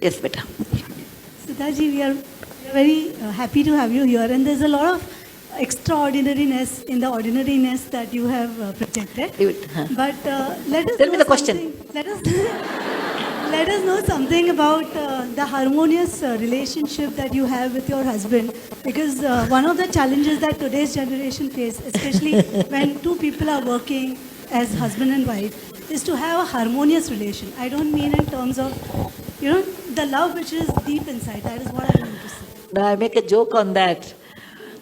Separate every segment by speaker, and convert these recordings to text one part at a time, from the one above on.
Speaker 1: Yes, beta.
Speaker 2: Sudhaji, we are very happy to have you here, and there's a lot of extraordinariness in the ordinariness that you have projected.
Speaker 1: Leave it. Huh.
Speaker 2: But let us
Speaker 1: Tell
Speaker 2: know
Speaker 1: me the question.
Speaker 2: Let us know something about the harmonious relationship that you have with your husband, because one of the challenges that today's generation face, especially when two people are working as husband and wife, is to have a harmonious relation. I don't mean in terms of, the love which is deep inside. That is what I mean to say.
Speaker 1: I make a joke on that.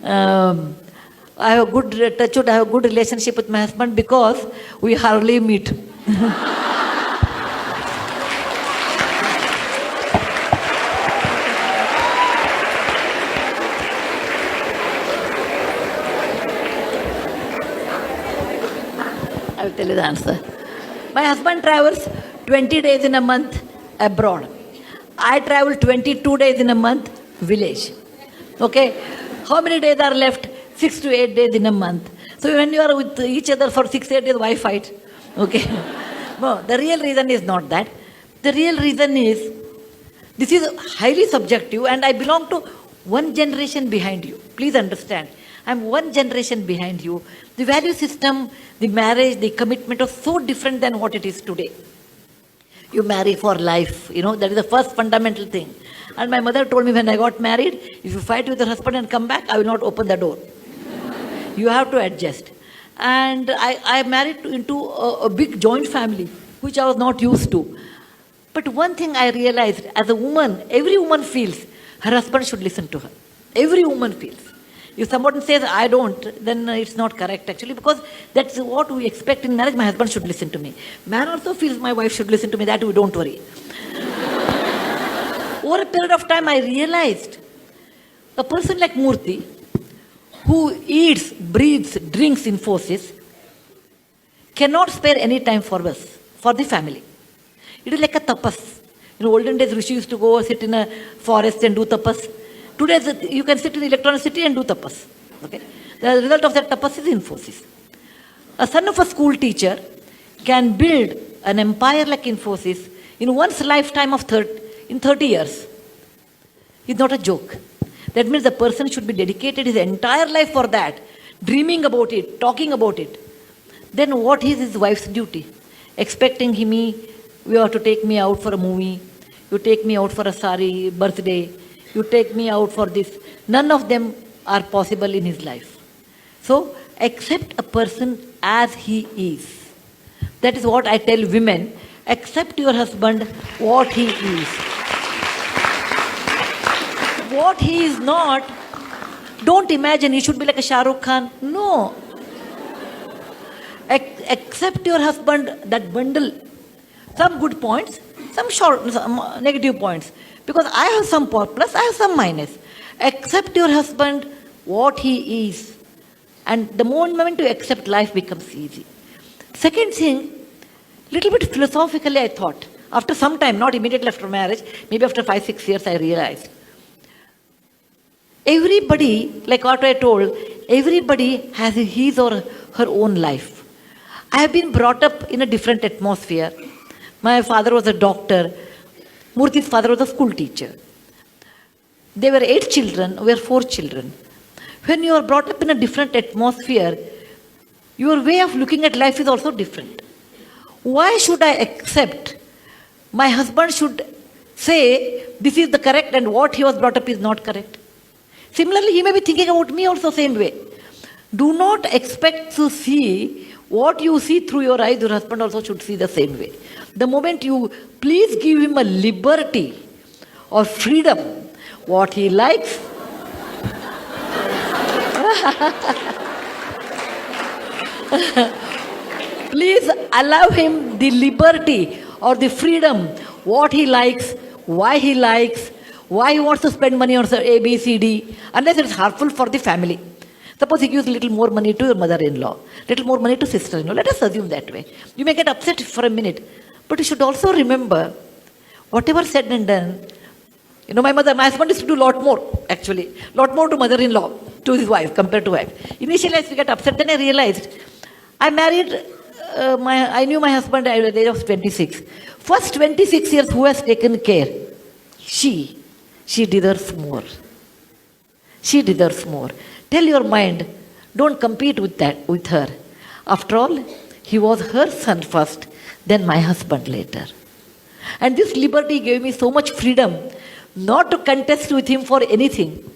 Speaker 1: I have a good touchwood, I have a good relationship with my husband because we hardly meet. I will tell you the answer. My husband travels 20 days in a month abroad. I travel 22 days in a month village. Okay? How many days are left? 6 to 8 days in a month. So when you are with each other for 6 8 days, why fight? Okay? No, the real reason is not that. The real reason is, this is highly subjective and I belong to one generation behind you. Please understand. I'm one generation behind you. The value system, the marriage, the commitment are so different than what it is today. You marry for life, that is the first fundamental thing. And my mother told me when I got married, if you fight with your husband and come back, I will not open the door. You have to adjust. And I married into a big joint family, which I was not used to. But one thing I realized, as a woman, every woman feels her husband should listen to her. Every woman feels. If someone says, I don't, then it's not correct actually, because that's what we expect in marriage. My husband should listen to me. Man also feels my wife should listen to me. That we don't worry. Over a period of time, I realized a person like Murthy, who eats, breathes, drinks Infosys, cannot spare any time for us, for the family. It is like a tapas. In olden days, Rishi used to go sit in a forest and do tapas. Today, you can sit in the electronic city and do tapas. Okay? The result of that tapas is Infosys. A son of a school teacher can build an empire like Infosys in one's lifetime of 30 years. It's not a joke. That means the person should be dedicated his entire life for that, dreaming about it, talking about it. Then what is his wife's duty? Expecting you have to take me out for a movie, you take me out for a sari birthday, you take me out for this. None of them are possible in his life. So, accept a person as he is. That is what I tell women. Accept your husband what he is. What he is not, don't imagine he should be like a Shah Rukh Khan. No. Accept your husband, that bundle. Some good points, some negative points. Because I have some plus, I have some minus. Accept your husband what he is. And the moment you accept, life becomes easy. Second thing, little bit philosophically I thought. After some time, not immediately after marriage, maybe after 5-6 years I realized. Everybody, like what I told, everybody has his or her own life. I have been brought up in a different atmosphere. My father was a doctor. Murthy's father was a school teacher. There were 8 children, we were 4 children. When you are brought up in a different atmosphere, your way of looking at life is also different. Why should I accept my husband should say this is the correct and what he was brought up is not correct? Similarly, he may be thinking about me also same way. Do not expect to see what you see through your eyes, your husband also should see the same way. The moment you please give him a liberty or freedom, what he likes, please allow him the liberty or the freedom, what he likes, why he wants to spend money on A, B, C, D, unless it's harmful for the family. Suppose he gives a little more money to your mother-in-law, little more money to sister-in-law. Let us assume that way. You may get upset for a minute, but you should also remember, whatever said and done, my husband used to do a lot more, actually. Lot more to mother-in-law, to his wife, compared to wife. Initially, I used to get upset, then I realized, I knew my husband at the age of 26. First 26 years, who has taken care? she deserves more. She deserves more. Tell your mind, don't compete with her. After all, he was her son first, then my husband later. And this liberty gave me so much freedom not to contest with him for anything.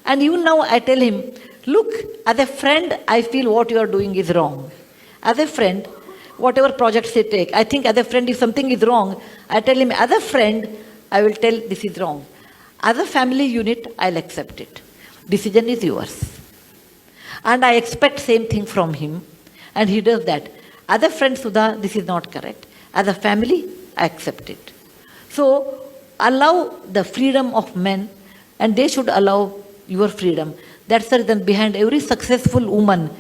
Speaker 1: And even now I tell him, look, as a friend, I feel what you are doing is wrong. As a friend, whatever projects they take, I think as a friend, if something is wrong, I tell him, as a friend, I will tell this is wrong. As a family unit, I'll accept it. Decision is yours. And I expect same thing from him. And he does that. As a friend, Sudha, this is not correct. As a family, I accept it. So, allow the freedom of men, and they should allow your freedom. That's the reason behind every successful woman,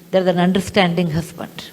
Speaker 1: there's an understanding husband.